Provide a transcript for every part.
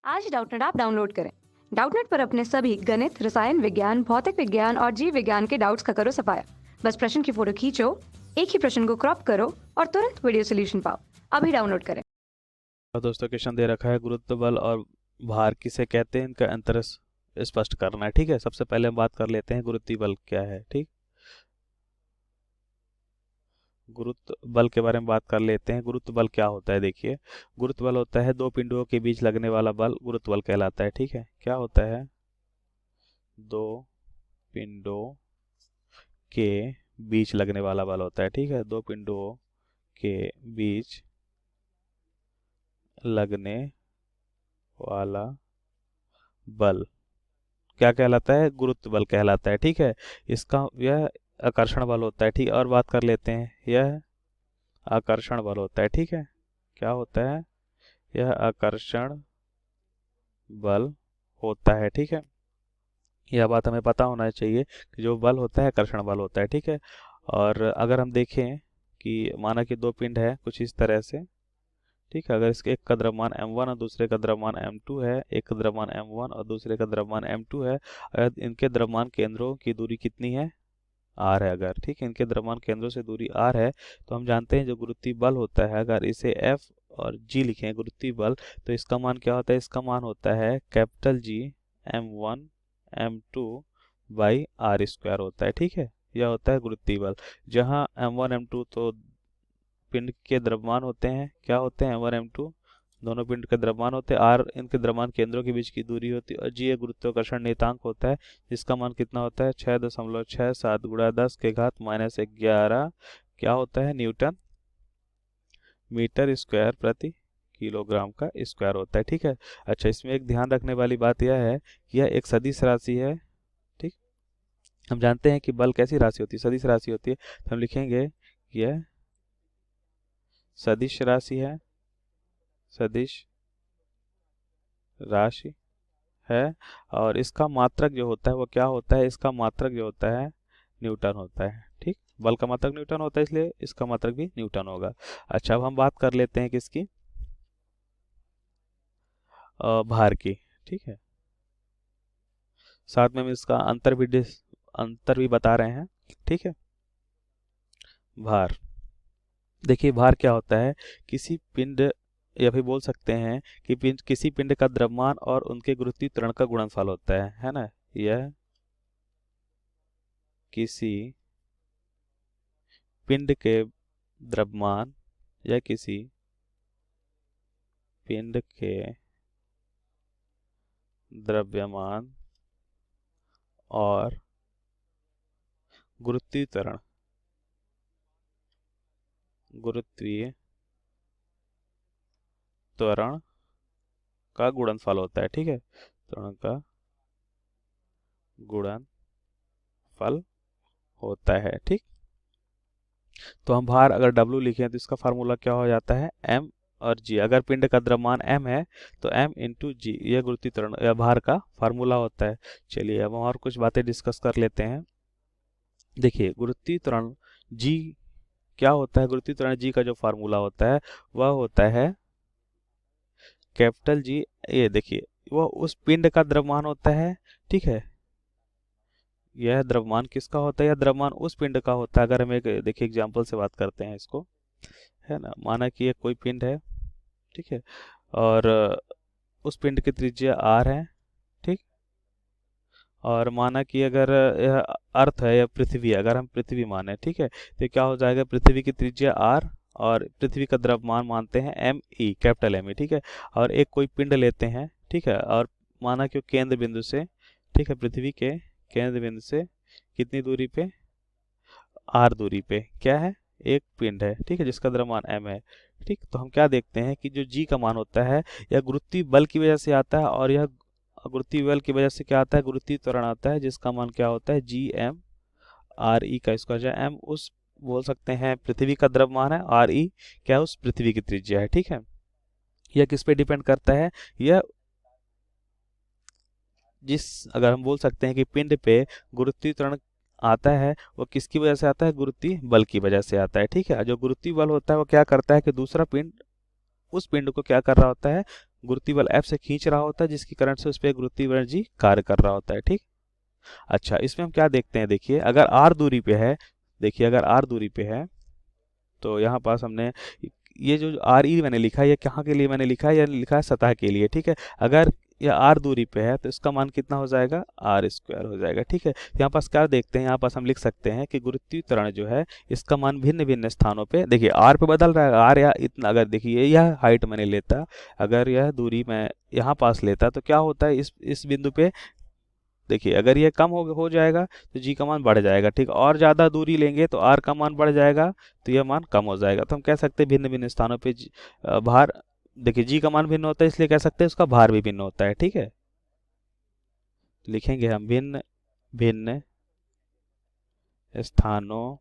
आज Doubtnut app download करें। Doubtnut पर अपने सभी गणित, रसायन विज्ञान, भौतिक विज्ञान और जीव विज्ञान के डाउट्स का करो सफाया। बस प्रश्न की फोटो खींचो, एक ही प्रश्न को क्रॉप करो और तुरंत वीडियो सोल्यूशन पाओ। अभी डाउनलोड करें। और दोस्तों क्वेश्चन दे रखा है गुरुत्व बल और भार किसे कहते हैं, इनका अंतर स्पष्ट करना है। ठीक है, सबसे पहले हम बात कर लेते हैं गुरुत्वीय बल क्या है। ठीक, गुरुत्व बल के बारे में बात कर लेते हैं। गुरुत्व बल क्या होता है, देखिए गुरुत्व बल होता है दो पिंडों के बीच लगने वाला बल गुरुत्व बल कहलाता है। ठीक है, क्या होता है, दो पिंडों के बीच लगने वाला बल होता है। ठीक है, दो पिंडों के बीच लगने वाला बल क्या कहलाता है, गुरुत्व बल कहलाता है। ठीक है, इसका यह आकर्षण बल होता है। ठीक, और बात कर लेते हैं, यह आकर्षण बल होता है। ठीक है, क्या होता है, यह आकर्षण बल होता है। ठीक है, यह बात हमें पता होना चाहिए कि जो बल होता है आकर्षण बल होता है। ठीक है, और अगर हम देखें कि माना कि दो पिंड है कुछ इस तरह से। ठीक है, अगर इसके एक का द्रव्यमान m1 और दूसरे का द्रव्यमान m2 है, एक का द्रव्यमान m1 और दूसरे का द्रव्यमान m2 है, अगर इनके द्रव्यमान केंद्रों की दूरी कितनी है, r है अगर। ठीक है, इनके द्रव्यमान केंद्रों से दूरी r है, तो हम जानते हैं जो गुरुत्वीय बल होता है, अगर इसे F और G लिखें गुरुत्वीय बल, तो इसका मान क्या होता है, इसका मान होता है capital G m1 m2 by r square होता है। ठीक है, यह होता है गुरुत्वीय बल, जहाँ m1 m2 तो पिंड के द्रव्यमान होते हैं, क्या होते हैं m1 m2 दोनों पिंड के द्रव्यमान होते हैं, r इनके द्रव्यमान केंद्रों के बीच की दूरी होती है, और g एक गुरुत्वाकर्षण नियतांक होता है जिसका मान कितना होता है 6.67 गुणा 10 के घात -11 क्या होता है, न्यूटन मीटर स्क्वायर प्रति किलोग्राम का स्क्वायर होता है। ठीक है, अच्छा इसमें एक ध्यान रखने वाली बात यह है कि यह एक सदिश राशि है। ठीक, हम जानते हैं कि बल कैसी राशि होती है, सदिश राशि होती है, तो हम लिखेंगे कि यह सदिश राशि है, सदिश राशि है, और इसका मात्रक जो होता है वो क्या होता है, इसका मात्रक जो होता है न्यूटन होता है। ठीक, बल का मात्रक न्यूटन होता है, इसलिए इसका मात्रक भी न्यूटन होगा। अच्छा, अब हम बात कर लेते हैं किसकी, भार की। ठीक है, साथ में हम इसका अंतर भी बता रहे हैं। ठीक है, भार, देखिए भार क्या होता है, किसी पिंड या फिर बोल सकते हैं कि किसी पिंड का द्रव्यमान और उनके गुरुत्वीय त्वरण का गुणनफल होता है ना। यह किसी पिंड के द्रव्यमान या किसी पिंड के द्रव्यमान और गुरुत्वीय त्वरण का गुणनफल होता है। ठीक है, त्वरण का गुणनफल होता है। ठीक, तो हम भार अगर W लिखें तो इसका फार्मूला क्या हो जाता है, m और g। अगर पिंड का द्रव्यमान m है तो m इंटू जी, यह गुरुत्वीय त्वरण या भार का फार्मूला होता है। चलिए अब हम और कुछ बातें डिस्कस कर लेते हैं। देखिए गुरुत्वीय त्वरण g क्या होता है, गुरुत्वीय त्वरण g का जो फार्मूला होता है वह होता है कैपिटल G। ये देखिए वह उस पिंड का द्रव्यमान होता है। ठीक है, यह द्रव्यमान किसका होता है, यह द्रव्यमान उस पिंड का होता है। अगर हम एक देखिए एग्जांपल से बात करते हैं इसको, है ना, माना कि ये कोई पिंड है। ठीक है, और उस पिंड की त्रिज्या r है। ठीक, और माना कि अगर यह अर्थ है या पृथ्वी, अगर हम पृथ्वी माने, ठीक है, तो क्या हो जाएगा, पृथ्वी की त्रिज्या r और पृथ्वी का द्रव्यमान मानते हैं m e, capital M E। ठीक है, और एक कोई पिंड लेते हैं। ठीक है, और माना कि केंद्र बिंदु से, ठीक है, पृथ्वी के केंद्र बिंदु से कितनी दूरी पे, r दूरी पे क्या है, एक पिंड है। ठीक है, जिसका द्रव्यमान m है। ठीक, तो हम क्या देखते हैं कि जो g का मान होता है यह गुरुत्वीय बल की वजह से आता है, और यह गुरुत्वीय बल की वजह से क्या आता है, गुरुत्वीय त्वरण आता है, जिसका मान क्या होता है, जी एम आर ई का स्क्वायर, जहाँ एम उस बोल सकते हैं पृथ्वी का द्रव्यमान है, आर ई क्या है, उस पृथ्वी की त्रिज्या है। ठीक है, यह किस पे डिपेंड करता है, यह जिस, अगर हम बोल सकते हैं कि पिंड पे गुरुत्वीय त्वरण आता है वो किसकी वजह से आता है, गुरुत्वीय बल की वजह से आता है। ठीक है, जो गुरुत्वीय बल होता है वो क्या करता है कि दूसरा पिंड, उस पिंड को क्या कर रहा होता है, गुरुत्वीय बल F से खींच रहा होता है, जिसके कारण से उस पर गुरुत्वीय बल G कार्य कर रहा होता है। ठीक। अच्छा, इसमें हम क्या देखते हैं, देखिए अगर r दूरी पे है, देखिए अगर r दूरी पे है तो यहाँ पास हमने ये जो आर ई मैंने लिखा है, ये कहाँ के लिए मैंने लिखा है, यह लिखा है सतह के लिए। ठीक है, अगर यह आर दूरी पे है तो इसका मान कितना हो जाएगा, आर स्क्वायर हो जाएगा। ठीक है, यहाँ पास क्या देखते हैं, यहाँ पास हम लिख सकते हैं कि गुरुत्वीय त्वरण जो है इसका मान भिन्न भिन्न स्थानों पे, देखिए आर पे बदल रहा है, आर या इतना, अगर देखिए यह हाइट मैंने लेता, अगर यह दूरी मैं यहाँ पास लेता तो क्या होता है, इस बिंदु पे देखिए अगर ये कम हो जाएगा तो जी का मान बढ़ जाएगा। ठीक, और ज़्यादा दूरी लेंगे तो आर का मान बढ़ जाएगा, तो यह मान कम हो जाएगा। तो हम कह सकते हैं भिन्न भिन्न स्थानों पे भार, देखिए जी का मान भिन्न होता है, इसलिए कह सकते हैं उसका भार भी भिन्न होता है। ठीक है, लिखेंगे हम भिन्न भिन्न स्थानों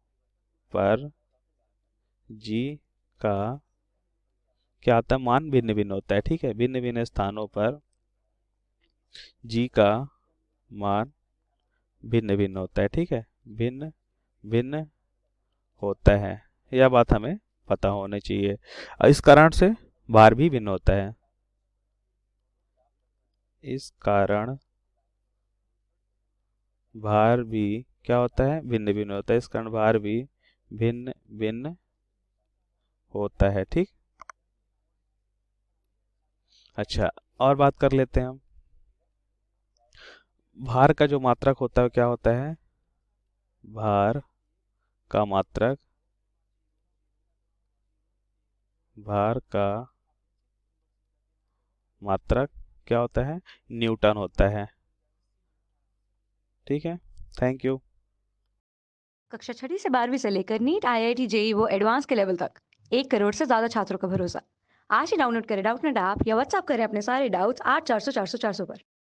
पर जी का क्या आता है, मान भिन्न भिन्न होता है। ठीक है, भिन्न भिन्न स्थानों पर जी का मान भिन्न भिन्न होता है। ठीक है, भिन्न भिन्न होता है, यह बात हमें पता होनी चाहिए। इस कारण से भार भी भिन्न होता है, इस कारण भार भी क्या होता है, भिन्न भिन्न होता है, इस कारण भार भी भिन्न भिन्न होता है। ठीक। अच्छा, और बात कर लेते हैं हम, भार का जो मात्रक होता है क्या होता है, भार का मात्रक, भार का मात्रक क्या होता है, न्यूटन होता है। ठीक है, थैंक यू। कक्षा 6ठी से 12वीं से लेकर नीट, IIT, JEE वो एडवांस के लेवल तक 1 करोड़ से ज़्यादा छात्रों का भरोसा। आज ही डाउनलोड करें डाउटनेट ऐप या व्हाट्सएप करें अपने सारे डाउट्स 8400 400 400 पर।